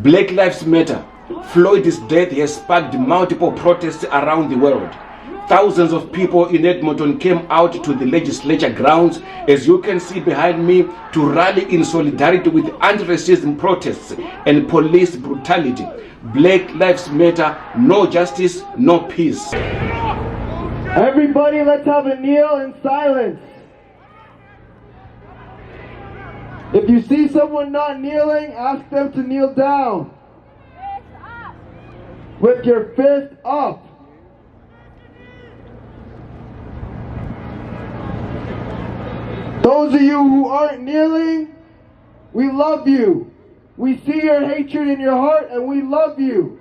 Black Lives Matter. Floyd's death has sparked multiple protests around the world. Thousands of people in Edmonton came out to the legislature grounds, as you can see behind me, to rally in solidarity with anti-racism protests and police brutality. Black Lives Matter, no justice, no peace. Everybody, let's have a kneel in silence. If you see someone not kneeling, ask them to kneel down. With your fist up. Those of you who aren't kneeling, we love you. We see your hatred in your heart and we love you.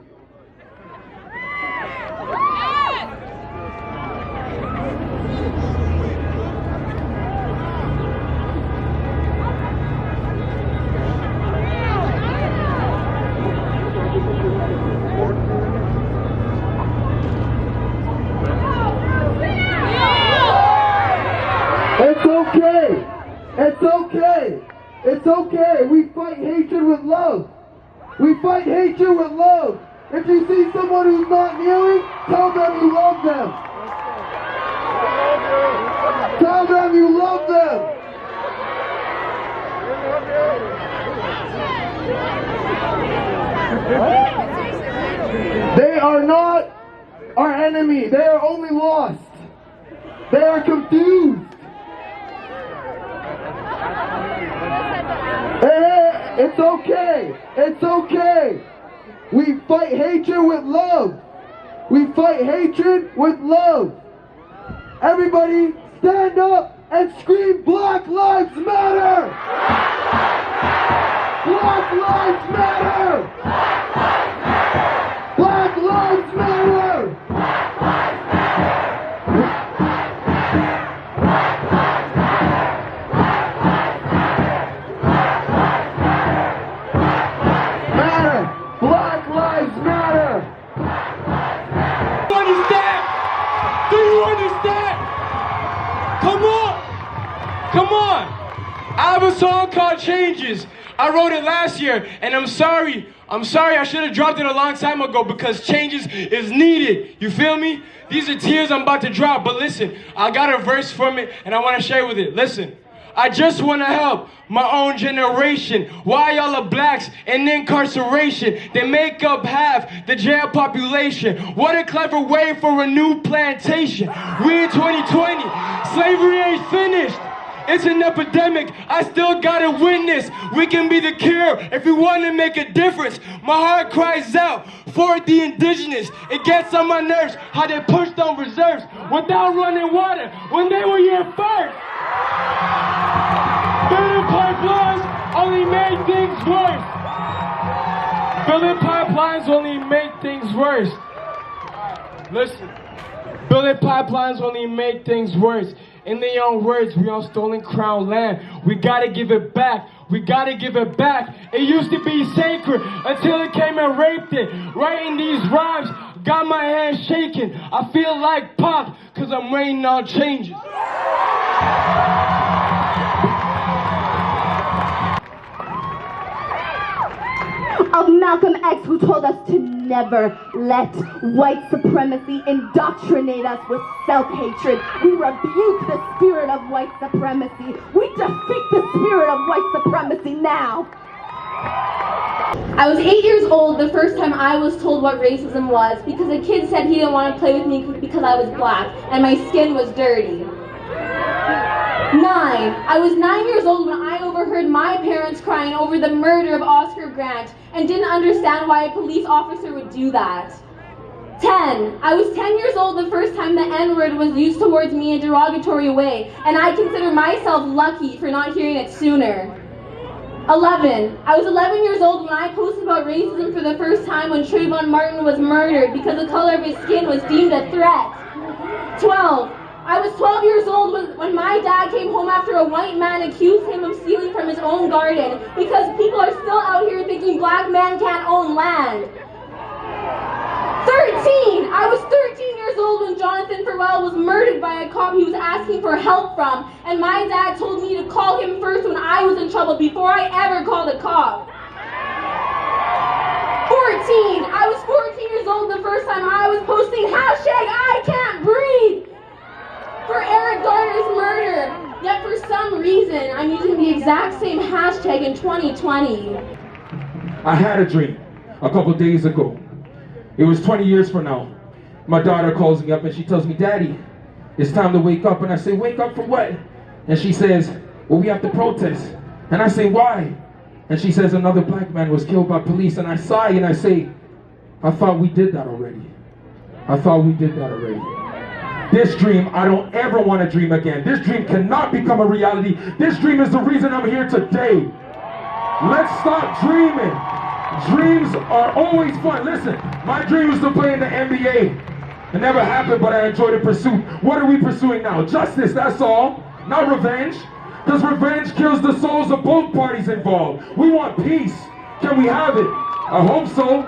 It's okay. It's okay. It's okay. We fight hatred with love. We fight hatred with love. If you see someone who's not kneeling, tell them you love them. Tell them you love them. They are not our enemy. They are only lost. They are confused. Hey, it's okay. It's okay. We fight hatred with love. We fight hatred with love. Everybody stand up and scream Black Lives Matter! Black Lives Matter! Black Lives Matter! Black Lives Matter! Do you understand? Do you understand? Come on! Come on! I have a song called Changes. I wrote it last year, and I'm sorry. I should have dropped it a long time ago because changes is needed. You feel me? These are tears I'm about to drop, but listen, I got a verse from it, and I want to share with it. Listen. I just want to help my own generation. Why y'all are blacks in incarceration? They make up half the jail population. What a clever way for a new plantation. We in 2020, slavery ain't finished. It's an epidemic, I still gotta witness. We can be the cure if we want to make a difference. My heart cries out for the indigenous. It gets on my nerves how they pushed on reserves without running water when they were here first. Building pipelines only made things worse. Building pipelines only make things worse. Listen, building pipelines only make things worse. In their own words, we on stolen crown land. We gotta give it back. We gotta give it back. It used to be sacred until it came and raped it. Writing these rhymes got my hands shaking. I feel like Pop, cause I'm waiting on changes. Of Malcolm X, who told us to never let white supremacy indoctrinate us with self-hatred. We rebuke the spirit of white supremacy. We defeat the spirit of white supremacy now. I was 8 years old the first time I was told what racism was because a kid said he didn't want to play with me because I was black and my skin was dirty. 9. I was 9 years old when I overheard my parents crying over the murder of Oscar Grant and didn't understand why a police officer would do that. 10. I was 10 years old the first time the N-word was used towards me in a derogatory way, and I consider myself lucky for not hearing it sooner. 11. I was 11 years old when I posted about racism for the first time when Trayvon Martin was murdered because the color of his skin was deemed a threat. 12. I was 12 years old when my dad came home after a white man accused him of stealing from his own garden because people are still out here thinking black men can't own land. 13! I was 13 years old when Jonathan Farwell was murdered by a cop he was asking for help from, and my dad told me to call him first when I was in trouble before I ever called a cop. 14. I was 14 years old the first time I was posting hashtag I can't breathe for Eric Garner's murder. Yet for some reason, I'm using the exact same hashtag in 2020. I had a dream a couple days ago. It was 20 years from now. My daughter calls me up and she tells me, Daddy, it's time to wake up. And I say, wake up for what? And she says, well, we have to protest. And I say, why? And she says, another black man was killed by police. And I sigh and I say, I thought we did that already. I thought we did that already. This dream, I don't ever want to dream again. This dream cannot become a reality. This dream is the reason I'm here today. Let's stop dreaming. Dreams are always fun. Listen, my dream was to play in the NBA. It never happened, but I enjoyed the pursuit. What are we pursuing now? Justice, that's all. Not revenge. Because revenge kills the souls of both parties involved. We want peace. Can we have it? I hope so.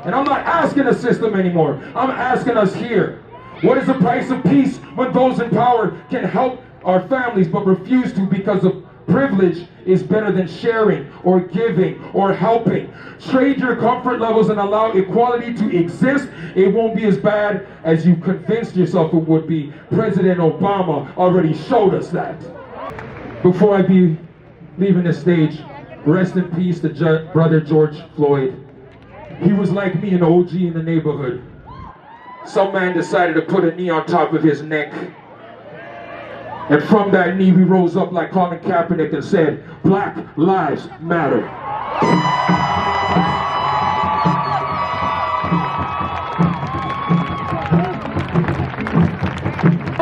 And I'm not asking the system anymore. I'm asking us here. What is the price of peace when those in power can help our families but refuse to because of privilege is better than sharing or giving or helping? Trade your comfort levels and allow equality to exist. It won't be as bad as you convinced yourself it would be. President Obama already showed us that. Before I be leaving the stage, rest in peace to brother George Floyd. He was like me, an OG in the neighborhood. Some man decided to put a knee on top of his neck. And from that knee, he rose up like Colin Kaepernick and said, Black Lives Matter.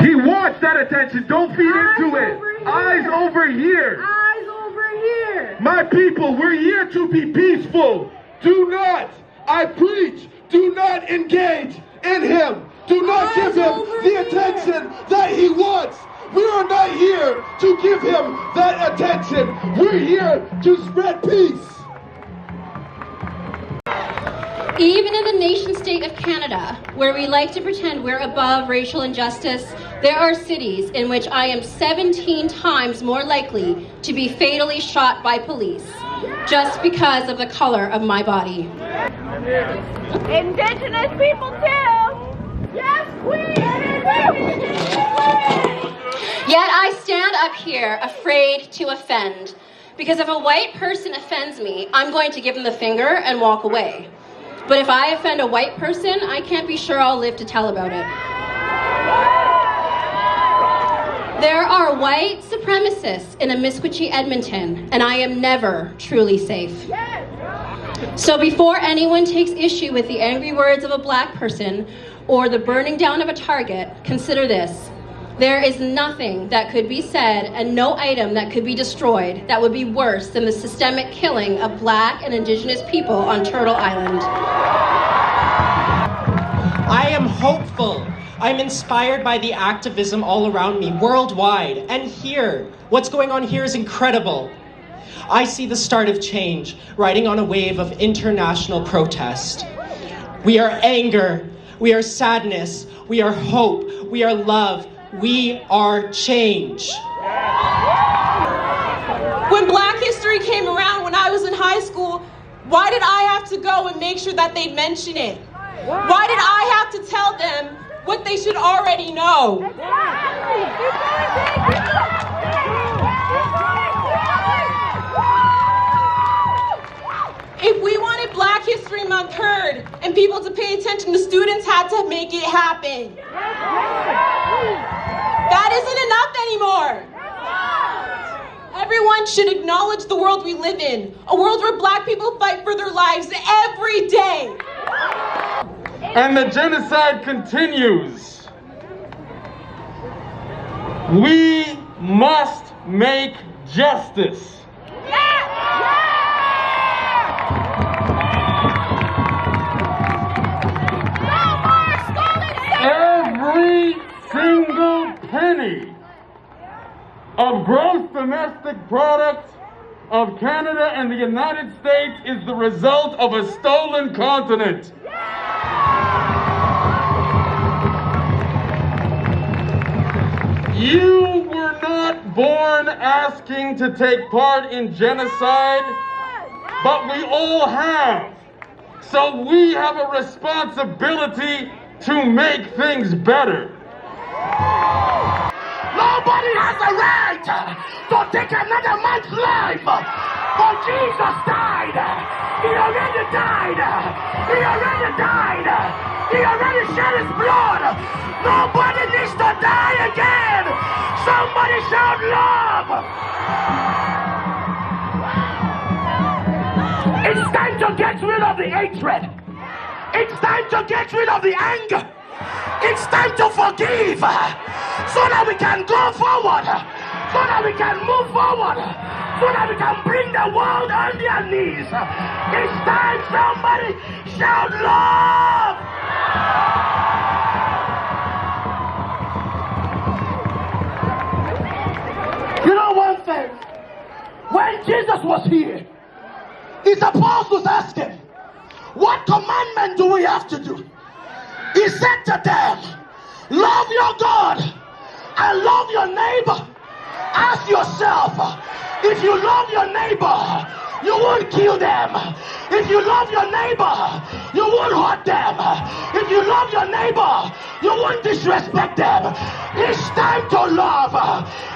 He wants that attention. Don't feed into it. Eyes over here. Eyes over here. My people, we're here to be peaceful. Do not, I preach, do not engage in him. Do not give him the attention that he wants. We are not here to give him that attention. We're here to spread peace. Even in the nation-state of Canada, where we like to pretend we're above racial injustice, there are cities in which I am 17 times more likely to be fatally shot by police just because of the color of my body. Indigenous people too. Yes, queen. Yet I stand up here afraid to offend, because if a white person offends me, I'm going to give them the finger and walk away. But if I offend a white person, I can't be sure I'll live to tell about it. There are white supremacists in Amiskwaci, Edmonton, and I am never truly safe. So before anyone takes issue with the angry words of a black person or the burning down of a target, consider this. There is nothing that could be said and no item that could be destroyed that would be worse than the systemic killing of Black and Indigenous people on Turtle Island. I am hopeful. I'm inspired by the activism all around me, worldwide. And here, what's going on here is incredible. I see the start of change, riding on a wave of international protest. We are anger, we are sadness, we are hope, we are love, we are change. When Black History came around when I was in high school, why did I have to go and make sure that they mention it? Why did I have to tell them what they should already know? If we wanted Black History Month heard and people to pay attention, the students had to make it happen. That isn't enough anymore. Everyone should acknowledge the world we live in, a world where Black people fight for their lives every day. And the genocide continues. We must make justice. Every single penny of gross domestic product of Canada and the United States is the result of a stolen continent. You were not born asking to take part in genocide, but we all have. So we have a responsibility to make things better. Nobody has the right to take another man's life. But Jesus died. He already died. He already died. He already shed his blood. Nobody needs to die again. Somebody shout love. It's time to get rid of the hatred. It's time to get rid of the anger. It's time to forgive so that we can go forward, so that we can move forward, so that we can bring the world on their knees. It's time somebody shout love. You know one thing, when Jesus was here, his apostles asked him, what commandment do we have to do? He said to them, love your God and love your neighbor as yourself. If you love your neighbor, you won't kill them. If you love your neighbor, you won't hurt them. If you love your neighbor, you won't disrespect them. It's time to love.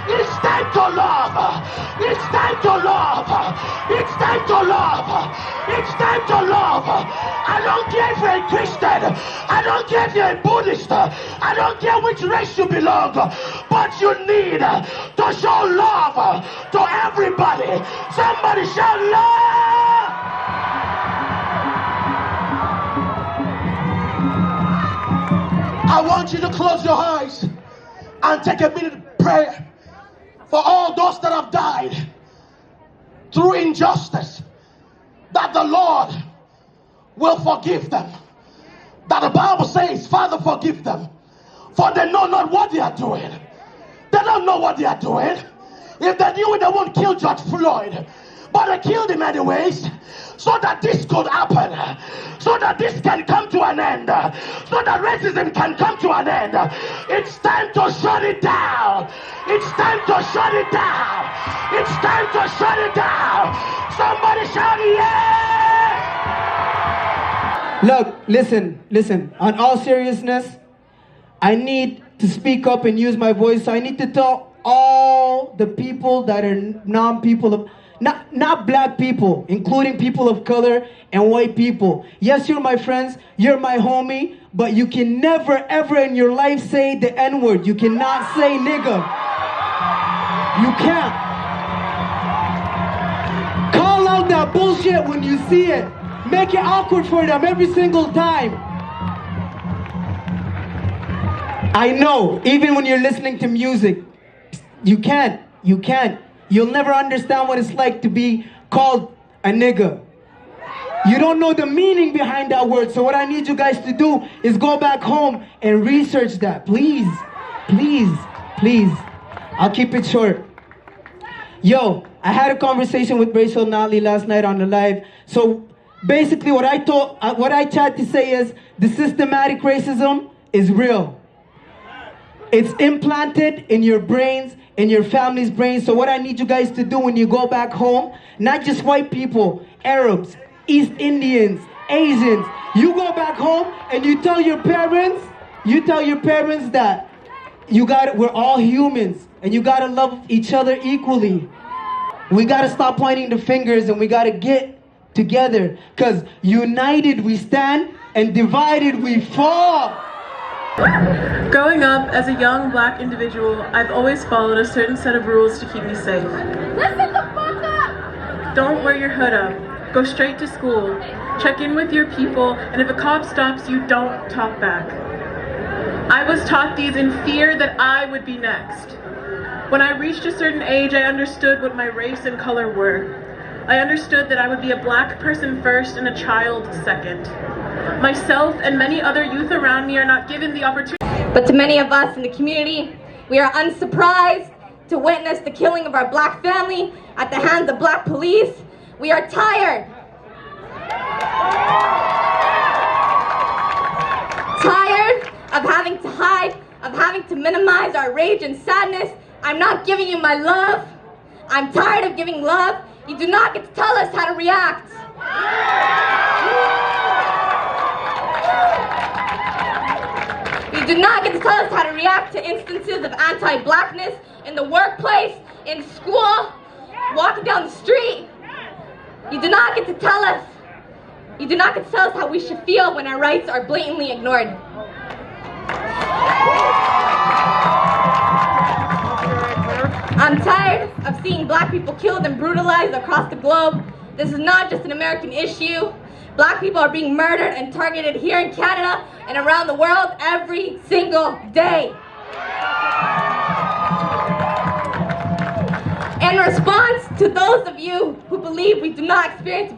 It's time to love. It's time to love. It's time to love. It's time to love. I don't care if you're a Christian. I don't care if you're a Buddhist. I don't care which race you belong. But you need to show love to everybody. Somebody shout love. I want you to close your eyes and take a minute of prayer for all those that have died through injustice, that the Lord will forgive them. That the Bible says, Father, forgive them, for they know not what they are doing. They don't know what they are doing. If they knew it, they won't kill George Floyd. But they killed him anyways, so that this could happen, so that this can come to an end, so that racism can come to an end. It's time to shut it down. It's time to shut it down. It's time to shut it down. Somebody shout yeah! Look, listen. On all seriousness, I need to speak up and use my voice. I need to tell all the people that are non-people of, not black people, including people of color and white people. Yes, you're my friends, you're my homie, but you can never ever in your life say the N-word. You cannot say nigga. You can't. Call out that bullshit when you see it. Make it awkward for them every single time. I know, even when you're listening to music, you can't. You'll never understand what it's like to be called a nigga. You don't know the meaning behind that word. So what I need you guys to do is go back home and research that. Please. I'll keep it short. Yo, I had a conversation with Rachel Nally last night on the live. So basically what I tried to say is the systematic racism is real. It's implanted in your brains, in your family's brains. So what I need you guys to do when you go back home, not just white people, Arabs, East Indians, Asians, you go back home and you tell your parents that we're all humans and you gotta love each other equally. We gotta stop pointing the fingers and we gotta get together, because united we stand and divided we fall. Growing up as a young black individual, I've always followed a certain set of rules to keep me safe. Listen the fuck up! Don't wear your hood up. Go straight to school. Check in with your people, and if a cop stops you, don't talk back. I was taught these in fear that I would be next. When I reached a certain age, I understood what my race and color were. I understood that I would be a black person first and a child second. Myself and many other youth around me are not given the opportunity. But to many of us in the community, we are unsurprised to witness the killing of our black family at the hands of black police. We are tired. Tired of having to hide, of having to minimize our rage and sadness. I'm not giving you my love. I'm tired of giving love. You do not get to tell us how to react. You do not get to tell us how to react to instances of anti-blackness in the workplace, in school, walking down the street. You do not get to tell us. You do not get to tell us how we should feel when our rights are blatantly ignored. I'm tired of seeing black people killed and brutalized across the globe. This is not just an American issue. Black people are being murdered and targeted here in Canada and around the world every single day. In response to those of you who believe we do not experience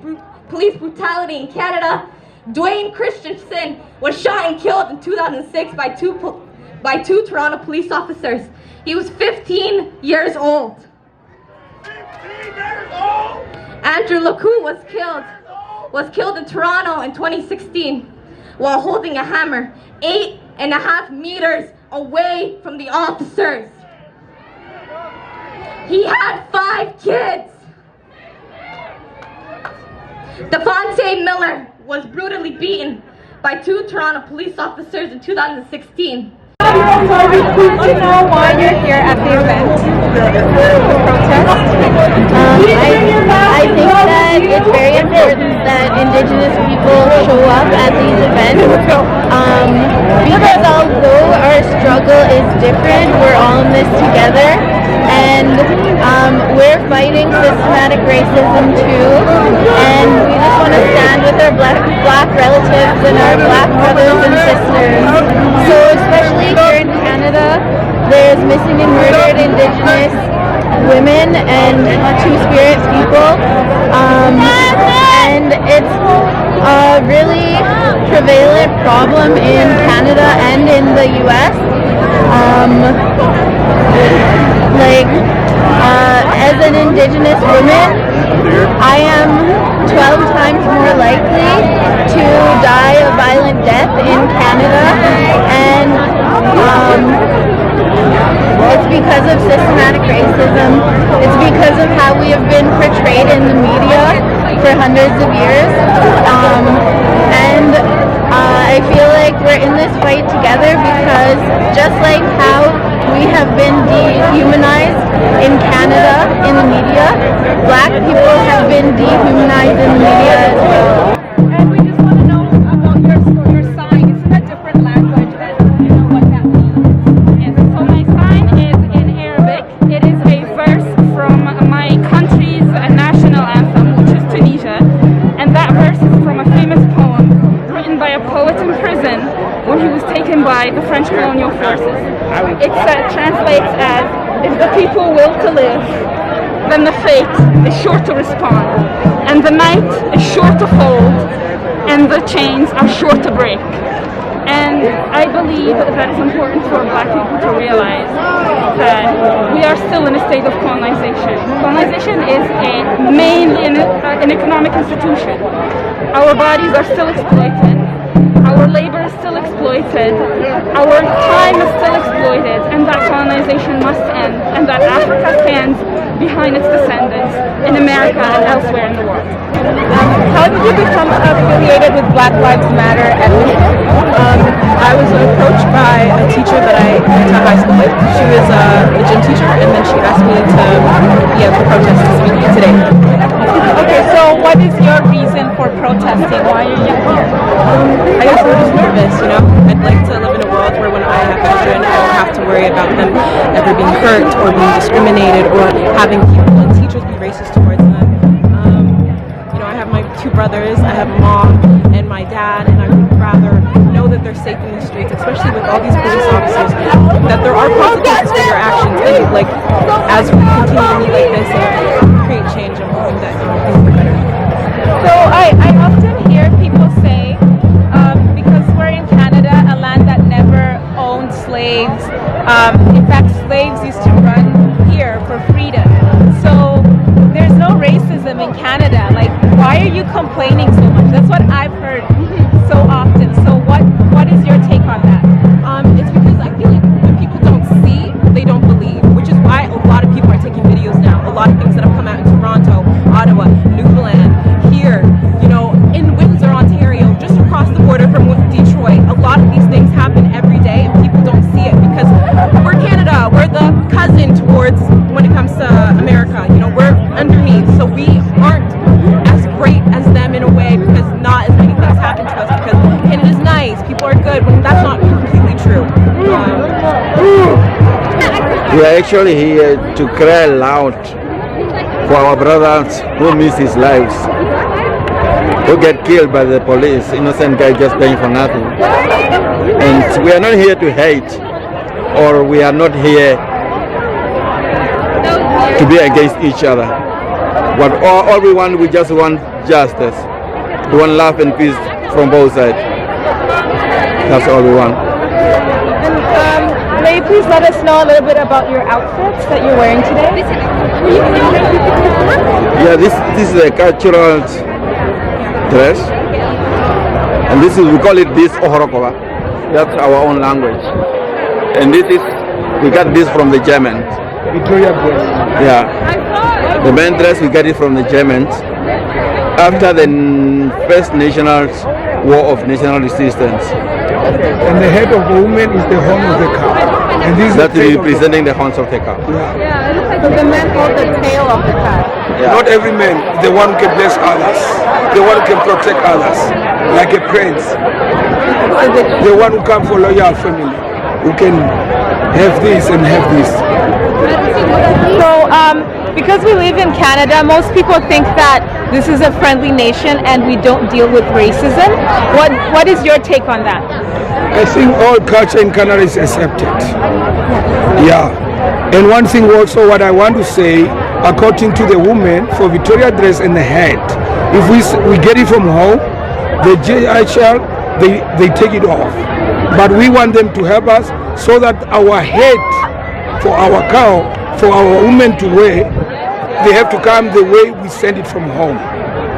police brutality in Canada, Dwayne Christensen was shot and killed in 2006 by two Toronto police officers. He was 15 years old. 15 years old? Andrew LaCoux was killed in Toronto in 2016 while holding a hammer 8.5 meters away from the officers. He had 5 kids. Devontae Miller was brutally beaten by 2 Toronto police officers in 2016. Do you know why you're here at the event? Protest? I think that it's very important that Indigenous people show up at these events because although our struggle is different, we're all in this together, and we're fighting systematic racism too, and we just want to stand with our black relatives and our black brothers and sisters. So especially here in Canada, there's missing and murdered Indigenous women and Two-Spirit people, and it's a really prevalent problem in Canada and in the US. As an Indigenous woman, I am 12 times more likely to die a violent death in Canada, and it's because of systematic racism. It's because of how we have been portrayed in the media for hundreds of years, and I feel like we're in this fight together because just like how we have been dehumanized in Canada in the media, black people have been dehumanized in the media as well. And we just want to know about your sign. It's in a different language, and you know what that means. Yes, so my sign is in Arabic. It is a verse from my country's national anthem, which is Tunisia. And that verse is from a famous poem written by a poet in prison when he was taken by the French colonial forces. It translates as, if the people will to live, then the fate is sure to respond, and the night is sure to fold, and the chains are sure to break. And I believe that it's important for black people to realize that we are still in a state of colonization. Colonization is mainly an economic institution. Our bodies are still exploited. Our labor is still exploited, our time is still exploited, and that colonization must end, and that Africa stands behind its descendants in America and elsewhere in the world. How did you become affiliated with Black Lives Matter at Edmonton? I was approached by a teacher that I went to high school with. She was a gym teacher, and then she asked me to be at the protest today. Okay, so what is your reason for protesting? Why are you here? I guess I'm just nervous, you know? I'd like to live in a world where when I have children, I don't have to worry about them ever being hurt or being discriminated or having people and teachers be racist towards them. You know, I have my 2 brothers, I have a mom and my dad, and I would rather know that they're safe in the streets, especially with all these police officers, that there are consequences for your actions, and like, as we continue to meet like this and create change, I'm hoping that things are better. So I often hear people say, because we're in Canada, a land that never owned slaves, in fact slaves used to run here for freedom. So there's no racism in Canada. Like, why are you complaining so much? That's what I've heard so often. So what is your take on that? It's because I feel like when people don't see, they don't believe, which is why a lot of people are taking videos now. A lot of things that have come out in Toronto, Ottawa, Newfoundland, here, you know, in Windsor, Ontario, just across the border from Detroit. We are actually here to cry loud for our brothers who miss his lives, who get killed by the police, innocent guy just paying for nothing. And we are not here to hate, or we are not here to be against each other. But all we want, we just want justice. We want love and peace from both sides. That's all we want. May you please let us know a little bit about your outfits that you're wearing today? Yeah, this is a cultural dress, and this is, we call it this Ohorokova. That's our own language. And this is, we got this from the Germans. Victoria dress. Yeah. The main dress, we got it from the Germans after the first national war of national resistance. And the head of the woman is the horn of the cow. And this that is representing the horns of the cow. Yeah, it looks like the men hold the tail of the cow. Yeah. Not every man, the one who can bless others, the one who can protect others, like a prince. The one who comes for loyal family, who can have this and have this. So, because we live in Canada, most people think that this is a friendly nation and we don't deal with racism. What is your take on that? I think all culture in Canada is accepted. Yeah. And one thing also what I want to say, according to the woman, for Victoria dress and the hat, if we get it from home, the JHL, they take it off. But we want them to help us so that our hat for our cow, for our women to wear, they have to come the way we send it from home.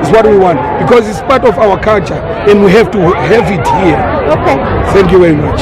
It's what we want, because it's part of our culture and we have to have it here. Okay. Thank you very much.